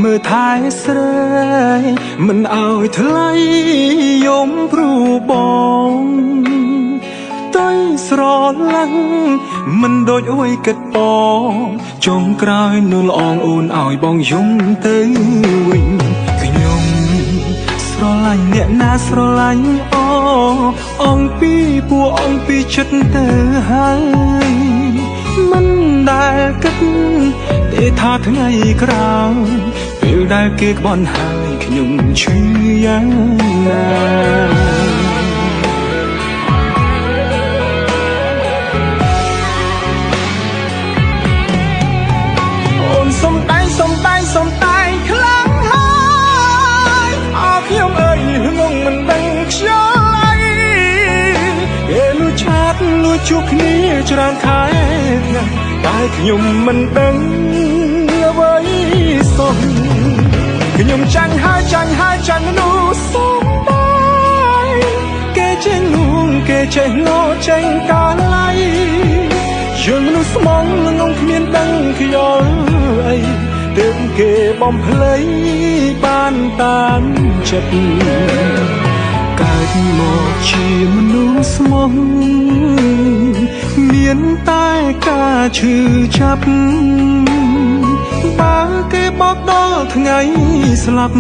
មើលថែស្រីមិនឲ្យថ្លៃយំព្រូបងទៅស្រឡាញ់មិនដូចអួយគិតបងចុងក្រោយនូលអងអូនឲ្យបងយំទៅវិញខ្ញុំស្រឡាញ់អ្នកណាស្រឡាញ់អង្គពីពួកអង្គពីចិត្តទៅហើយមិនដែលគិតទេថាថ្ងៃក្រោយពេលដែលគេក្បន់ហើយខ្ញុំឈឺយ៉ាងណាសំដែងខ្លាំងហើយអើខ្ញុំអើយងងមិនដឹងខ្យល់អីគេលួចឆាតលួចជួបគ្នាច្រើនខែថ្ងៃតែខ្ញុំមិនដឹងអ្វីសោះខ្ញុំចាញ់ហើយមនុស្សសំដែងគេចេះងងគេចេះងល់ចេញកាឡៃយើងមនុស្សស្មងងងគ្មានដឹងខ្យល់អីទើបគេបំភ្លៃបានតាមចិត្តកើតមកជាមនុស្សស្មងមានតែការឈឺចាប់បើគេបោកដល់ថ្ងៃស្លាប់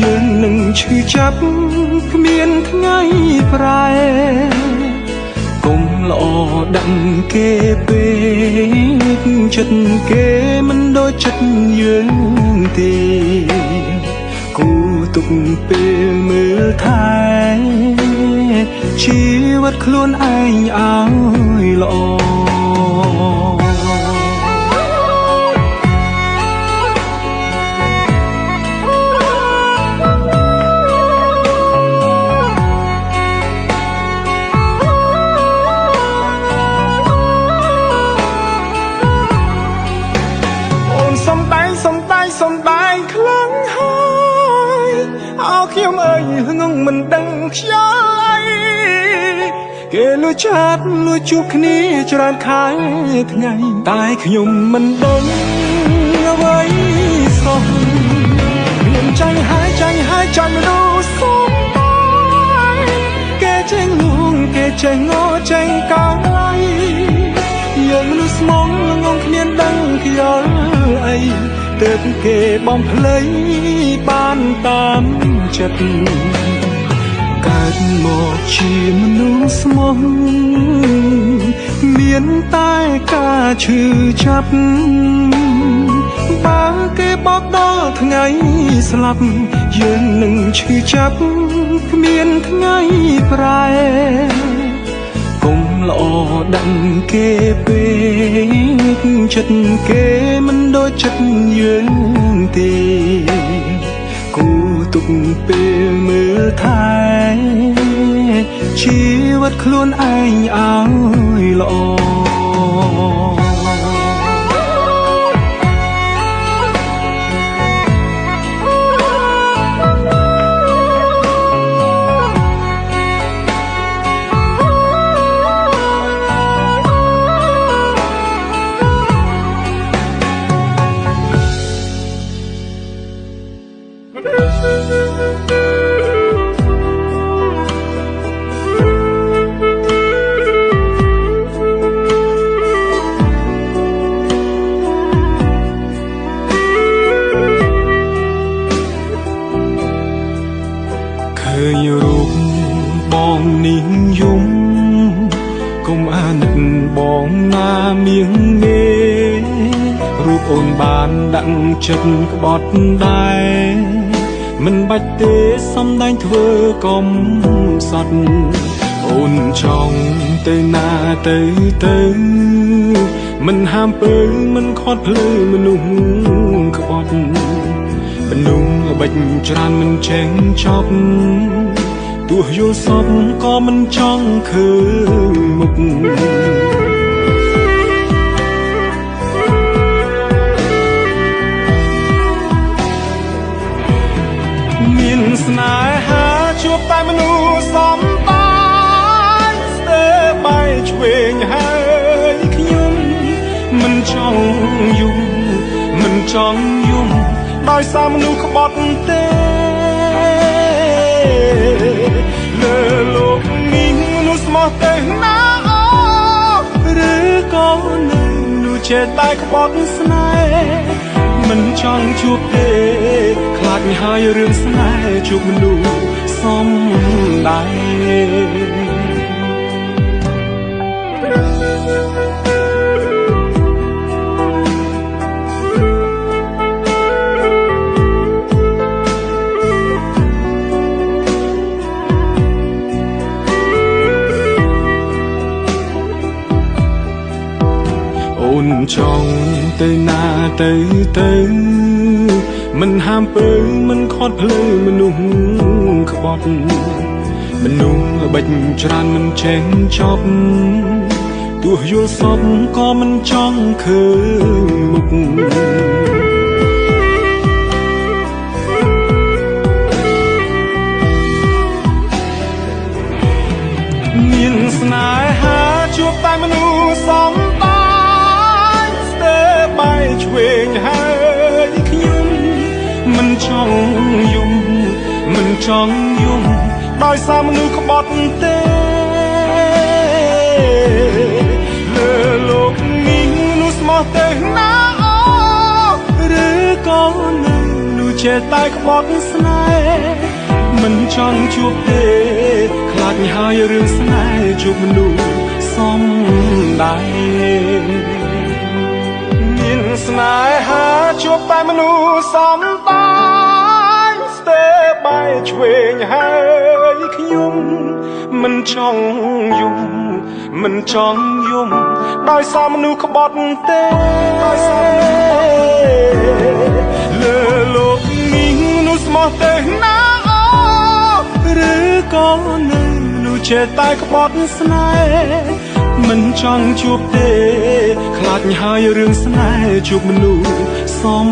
យើងនឹងឈឺចាប់គ្មានថ្ងៃប្រែកុំល្អដឹងគេពេកចិត្តគេមិនដូចចិត្តយើងទេគូទុកពេលមើលថែជីវិតខ្លួនឯងឲ្យល្អសំដែងខ្លាំងហើយអោខ្ញុំអើយងងមិនដឹងខ្យល់អីគេលួចឆាតលួចជួបគ្នាច្រើនខែថ្ងៃតែខ្ញុំមិនដឹងអ្វីសោះខ្ញុំចាញ់ហើយមនុស្សសំដែងគេចេះងងគេចេះងល់ចេញកាឡៃយើងមនុស្សស្មងងងគ្មានដឹងខ្យល់អីទើបគេបំភ្លៃបានតាមចិត្តកើតមកជាមនុស្សស្មោះមានតែការឈឺចាប់បើគេបោកដល់ថ្ងៃស្លាប់យើងនឹងឈឺចាប់គ្មានថ្ងៃប្រែកុំល្អដឹងគេពេកចិត្តគេមិនដូចចិត្តយើងទេគូទុកពេលមើលថែជីវិតខ្លួនឯងឲ្យល្អឃើញរូបបងនេះយំកុំអាណិតបងណាមៀងមេរូបអូនបានដាក់ចិត្តក្បត់ដែរមិនបាច់ទេសំដែងធ្វើកំសត់អូនចង់ទៅណាទៅមិនហាមពើមិនខាត់ភ្លឺមនុស្សក្បត់មនុស្សល្បិចច្រើនមិនចេញចប់ទោះយល់សពក៏មិនចង់ឃើញមុខមានស្នេហាជួបតែមនុស្សសំបាយស្ទើរបែកឆ្វេងហើយខ្ញុំមិនចង់យំមិនចង់យំដ ដោយសារមនុស្សក្បត់ទេលើលោកនេះមនុស្សស្មោះទេណាអូឬក៏នៅមនុស្សចេះតែក្បត់ស្នេហ៍មិនចង់ជួបទេខ្លាចមិនហើយរឿងស្នេហ៍ជួបមនុស្សសំដែរអូនចង់ទៅណាទៅមិនហាមពើមិនខត់ភ្លើមនុស្សក្បត់មនុស្សបិចច្រើនមិនចេះចប់ទោះយល់សពក៏មិនចង់ឃើញមុខមានស្នេហាជួបតែមនុស្សសំឆ្វេងហើយខ្ញុំមិនចង់យំមិនចង់យំដោយសារមនុស្សក្បត់ទេលើលោកនេះមនុស្សស្មោះទេណាអូឬក៏នៅមនុស្សចេះតែក្បត់ស្នេហ៍មិនចង់ជួបទេខ្លាចមិនហើយរឿងស្នេហ៍ជួបមនុស្សសំដែរស្នេហាជួបតែមនុស្សសំដែរស្ទើរបែកឆ្វេងហើយខ្ញុំមិនចង់យំមិនចង់យំដោយសារមនុស្សក្បត់ទេដោយសារលើលោកនេះមនុស្សស្មោះទេណាអូឬក៏នៅមនុស្សចេះតែក្បត់ស្នេហ៍មិនចង់ជួបទេខ្លាចមិនហើយរឿងស្នេហ៍ជួបមនុស្សសំ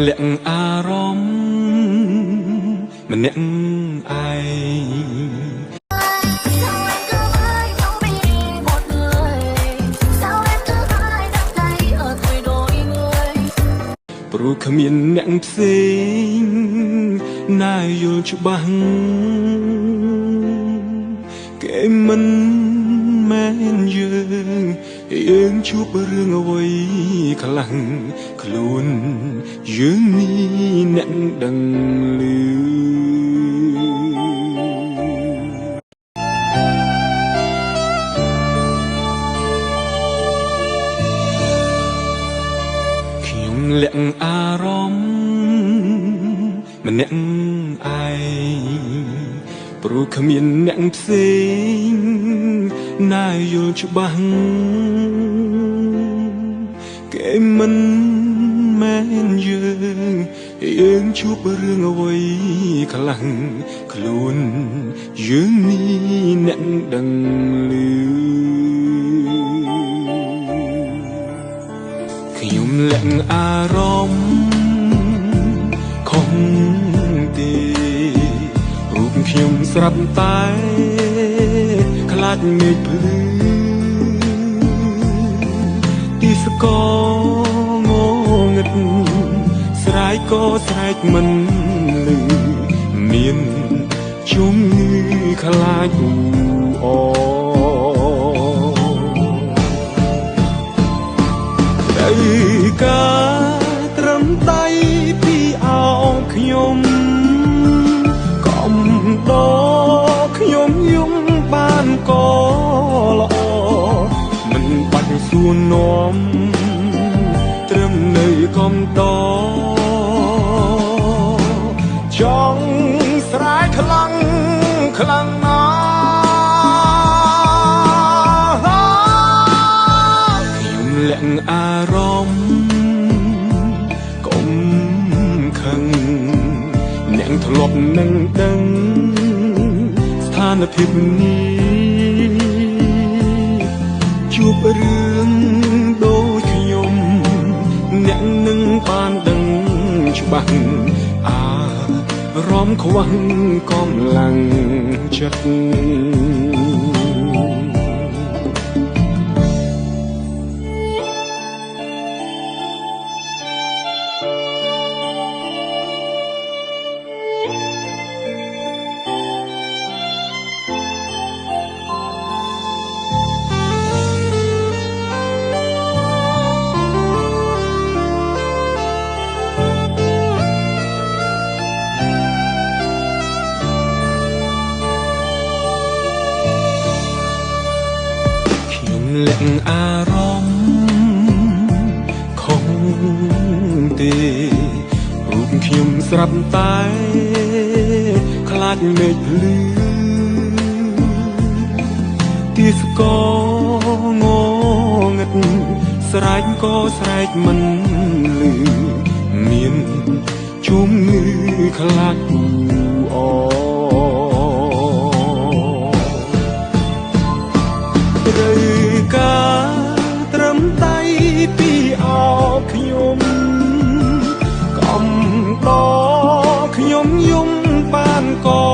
លាក់អារម្មណ៍ម្នាក់ឯងព្រោះគ្មានអ្នកផ្សេងណាយល់ច្បាស់គេមិនមែនយើងជួបរឿងអ្វីខ្លាំងខ្លួនយើងនេះអ្នកដឹងឮខ្ញុំលាក់អារម្មណ៍ម្នាក់ឯងព្រោះគ្មានអ្នកផ្សេងណាយល់ច្បាស់គេមិនមែនយើងជួបរឿងអ្វីខ្លាំងខ្លួនយើងនេះអ្នកដឹងឮខ្ញុំលាក់អារម្មណ៍ខំទេរូបខ្ញុំស្រាប់តែខ្លាចមេឃភ្លឺទីសកងងឹតស្រែកក៏ស្រែកមិនឮមានជំងឺខ្លាចអ៊ូអទៅការត្រឹមដៃពីអោខ្ញុំកំដខ្ញុំយំបានក៏ល្អមិនបាច់សួរ ននោមត្រឹមនៅកំដចង់ស្រែកខ្លាំងខ្លាំងណាខ្ញុំលាក់អារម្មណ៍កុំខឹងអ្នកធ្លាប់នឹងដឹងស្ថានភាពនេះជួបរឿងដូចខ្ញុំអ្នកនឹងបានដឹងច្បាស់អារម្មណ៍ខ្វះកម្លាំងចិត្តលាក់អារម្មណ៍ខំទេរូបខ្ញុំស្រាប់តែខ្លាចមេឃភ្លឺទីស្គងងឹតស្រែកក៏ស្រែកមិនលឺមានជំងឺខ្លាចអត្រឹមដៃពីអោបខ្ញុំកំដខ្ញុំយំបានក៏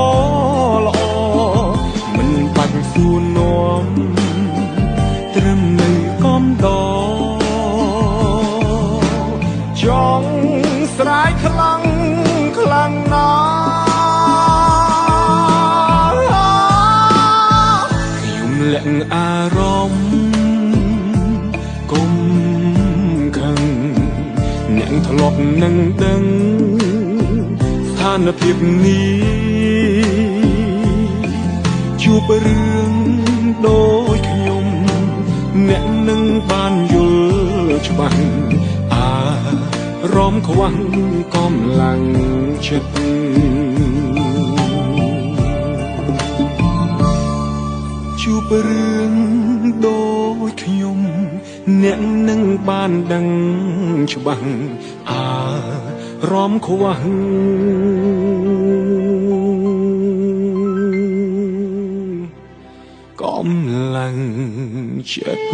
ល្អមិនបាច់សួរនាំត្រឹមនៅកំដចង់ស្រែកខ្លាំងខ្លាំងណាខ្ញុំលាក់អារម្មណ៍អ្នកធ្លាប់នឹងដឹងស្ថានភាពនេះជួបរឿងដូចខ្ញុំអ្នកនឹងបានយល់ច្បាស់អារម្មណ៍ខ្វះកម្លាំងចិត្តជួបរឿងដូចខ្ញុំអ្នកនឹងបានដឹងច្បាស់អារម្មណ៍ខ្វះកម្លាំងចិត្ត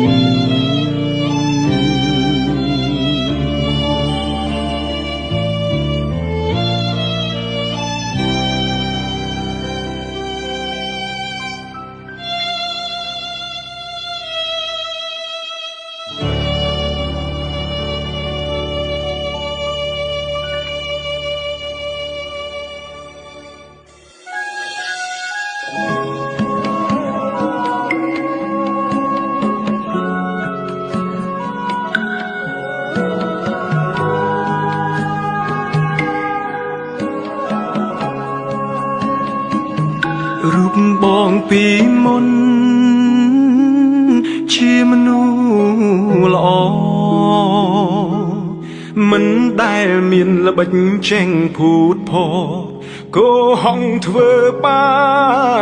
រូបបងពីមុនជាមនុស្សល្អមិនដែលមានល្បិចចេញភូតផកោហងធ្វើបា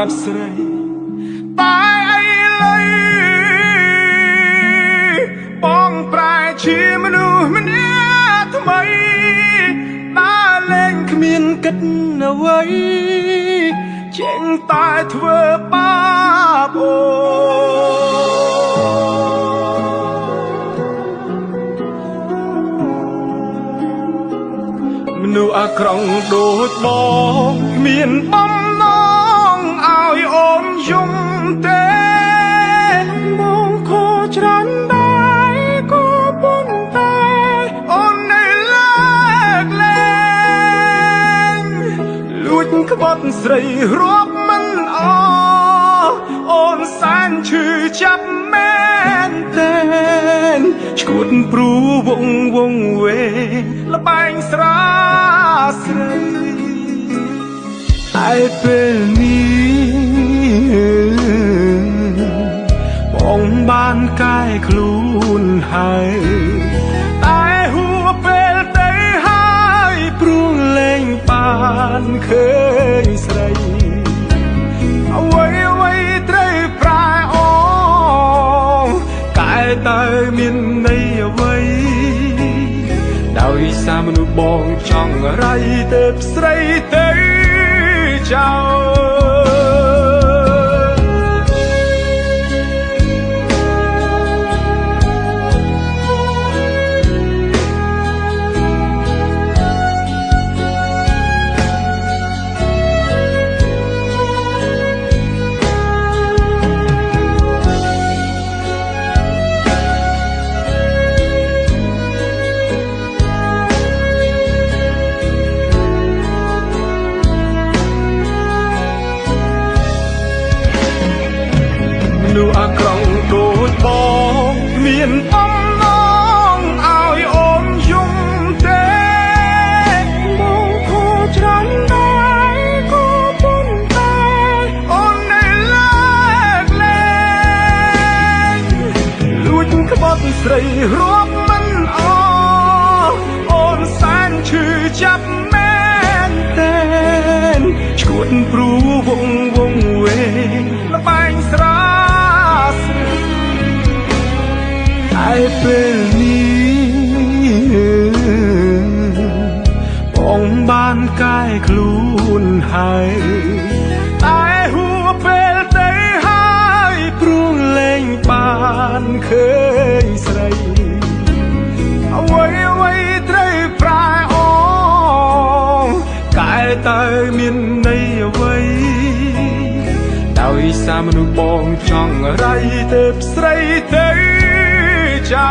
បស្រីតែឥឡូវបងប្រែជាមនុស្សម្នាក់ថ្មីដើរលេងគ្មានគិតអ្វីចេញតែធ្វើបាបមនុស្សអាក្រក់ដូចបងមានបំណងឲ្យអូនយំទេបងខកច្រើនដែរក៏ប៉ុន្តែអូននៅលើកលែងលួចក្បត់ស្រីរាប់មិនអអូនសែនឈឺចាប់មែនទេឈួតព្រួវងវងវេលបែងស្រាស្រីឯពេលនេះបង បងបានកាយខ្លួនហើយតែហួពេលទៅហើយព្រោះលែងបានឃើញស្រីអ្វីត្រូវប្រែអងកែតើមានន័យអ្វីដោយសារមនុស្សបងចង់រៃទៅស្រីទៅចោអាក្រង់ដូចបងមានអំណងឲ្យអូនយំទេបងខូចច្រើនដែរក៏ប៉ុន្តែអូននៅលើកលែងលួចក្បត់ស្រីរាប់មិនអស់អូនសែនឈឺចាប់មែនតែនឈួតព្រោះវងវែងល្បែងស្រាតែពេលនេះបងបានកាយខ្លួនហើយតែហួពេលទៅហើយព្រោះលែងបានឃើញស្រីអ្វីត្រូវប្រែអងកែតើមានន័យអ្វីដោយសារមនុស្សបងចង់រៃទៅស្រីទៅចោ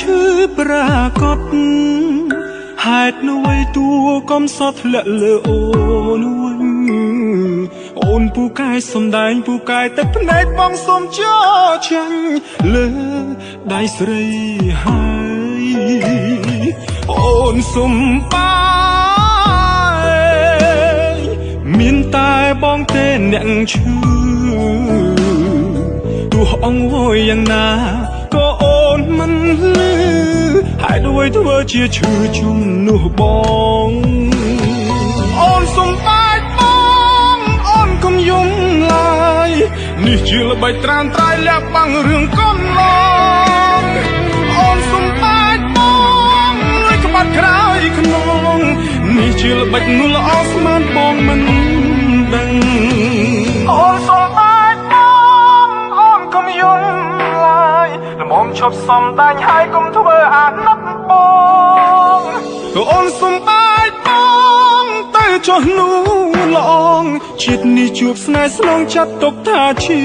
ឈឺប្រាកដហេតុនោះឲ្យតួកំសត់ធ្លាក់លើអូនវិញអូនពូកែសំដែងពូកែតែភ្នែកបងសុំចោចាញ់លើដៃស្រីហើយអូនសុំបាយមានតែបងទេអ្នកឈឺទោះអង្វរយ៉ាងណាក៏អូនមិនលឺហើយដូចធ្វើជាឈឺជំនួសបងអូនសុំបាយបងអូនកុំយំឡើយនេះជាល្បិចត្រានត្រៃលាក់បាំងរឿងកូនឡងអូនសុំបាយបងលួយក្បាត់ក្រោយខ្នងនេះជាល្បិចនោះល្អស្មានបងមិនដឹងអូនសុំបាយបងអូនកុំយំល្មមឈប់សំដាញ់ហើយកុំធ្វើអាណិតបងក៏អូនសុំបាយបងទៅចុះនោះល្អងជាតិនេះជួបស្នេហ៍ស្នងចាត់ទុកថាជា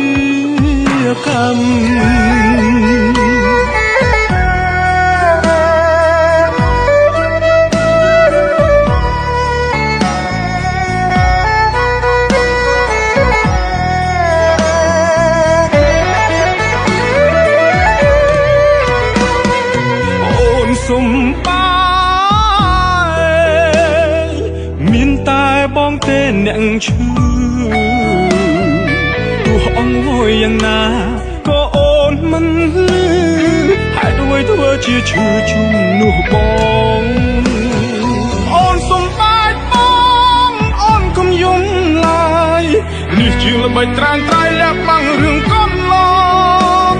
កម្មសុំបាយមានតែបងទេអ្នកឈឺទោះអង្វរយ៉ាងណាក៏អូនមិនលឺ មួយធ្វើជាឈឺជុំនោះបងអូនសុំបាច់បងអូនកុំយំឡើយនេះជាល្បិចត្រានត្រៃលាក់បាំងរឿងកូនឡង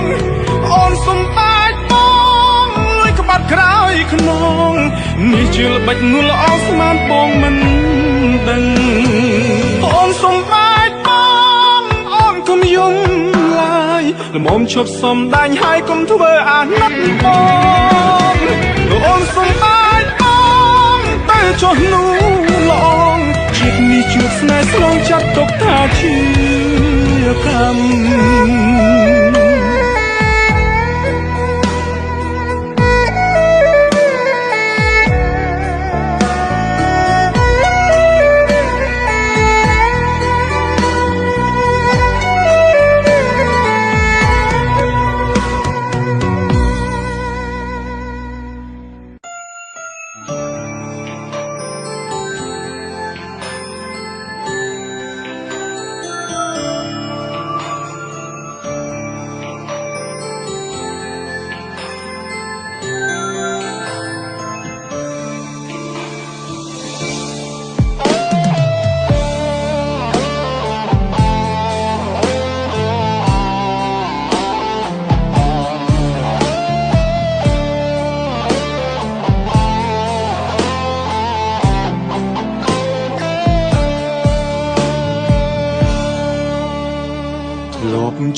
អូនសុំបាច់បងលួយក្បាត់ក្រោយខ្នងនេះជាល្បិចនួលល្អស្មានបងមិនដឹងអូនសុំបាច់បងអូនកុំយំឡើយល្មមឈប់សំដាញ់ហើយកុំធ្វើអាណិតបងអូនសុំបាច់បងទៅចុះនោះឡងជាតិនេះជួបស្នេហ៍ស្រងចាត់ទុកថាជាកម្ម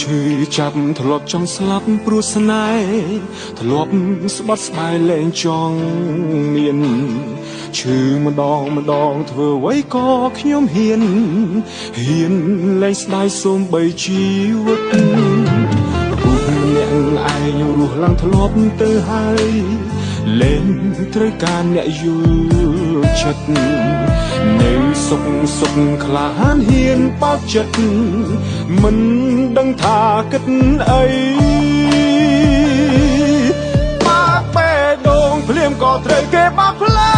ឈឺចាប់ធ្លាប់ចង់ស្លាប់ព្រោះស្នេហ៍ធ្លាប់ស្បត់ស្បាយលែងចង់មានឈឺម្ដងធ្វើអ្វីក៏ខ្ញុំហ៊ានលែងស្ដាយសូម្បីជីវិតរូបអ្នកឯងរស់ឡើងធ្លាប់ទៅហើយលែងត្រូវការអ្នកយល់ចិត្តនៅសុខក្លាហានហ៊ានបោកចិត្តមិនដឹងថាគិតអីបាក់បេះដូងភ្លាមក៏ត្រូវគេបាក់ផ្លែ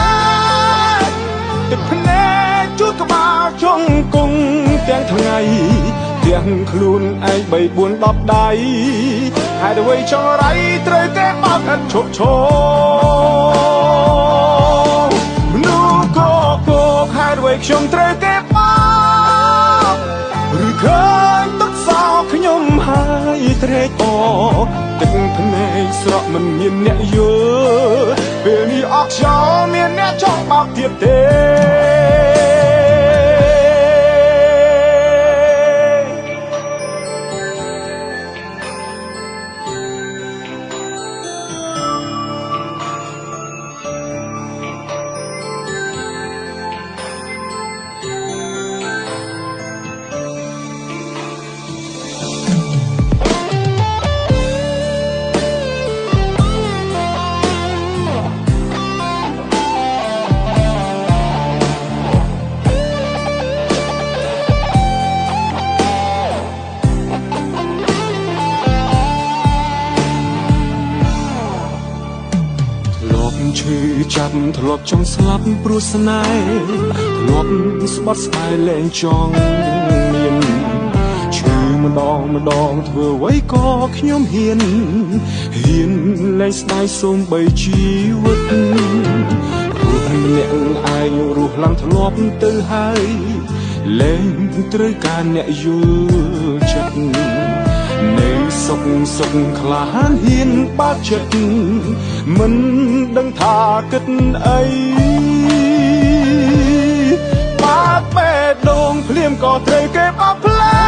ទឹកភ្នែកជួតក្បាលជង្គង់ទាំងថ្ងៃទាំងខ្លួនឯង3 4 10ដៃហើយអ្វីចង់រៃត្រូវគេបាក់ឥតឈប់ឈរមនុស្សក៏ហើយអ្វីខ្ញុំត្រូវគេបាក់ឬឃើញទឹកសោកខ្ញុំហើយត្រេកអរទឹកភ្នែកស្រក់មិនមានអ្នកយល់ពេលនេះអស់ខ្យល់មានអ្នកចង់បោកទៀតទេឈឺចាប់ធ្លាប់ចង់ស្លាប់ព្រោះស្នេហ៍ធ្លាប់ស្បត់ស្បាយលែងចង់មានឈឺម្ដងធ្វើអ្វីក៏ខ្ញុំហ៊ានលែងស្ដាយសូម្បីជីវិតព្រោះម្នាក់ឯងរស់ឡើងធ្លាប់ទៅហើយលែងត្រូវការអ្នកយល់ចិត្តនៅសុខក្លាហានហ៊ានបាក់ចិត្តមិនដឹងថាគិតអីបាក់បេះដូងភ្លាមក៏ត្រូវគេបាក់ផ្លែ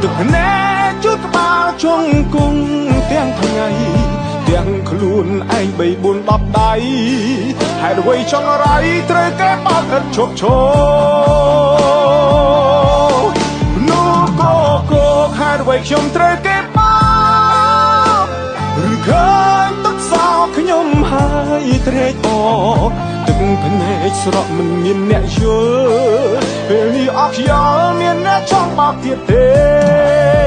ទឹកភ្នែកជួតក្បាលជង្គង់ទាំងថ្ងៃទាំងខ្លួនឯង3 4 10ដៃហើយអ្វីចង់រៃត្រូវគេបាក់ឥតឈប់ឈរនោះក៏ហើយអ្វីខ្ញុំត្រូវគេបាក់ឬឃើញទឹកសោកខ្ញុំហើយត្រេកអរទឹកភ្នែកស្រក់មិនមានអ្នកយល់ពេលនេះអស់ខ្យល់មានអ្នកចង់បោកទៀតទេ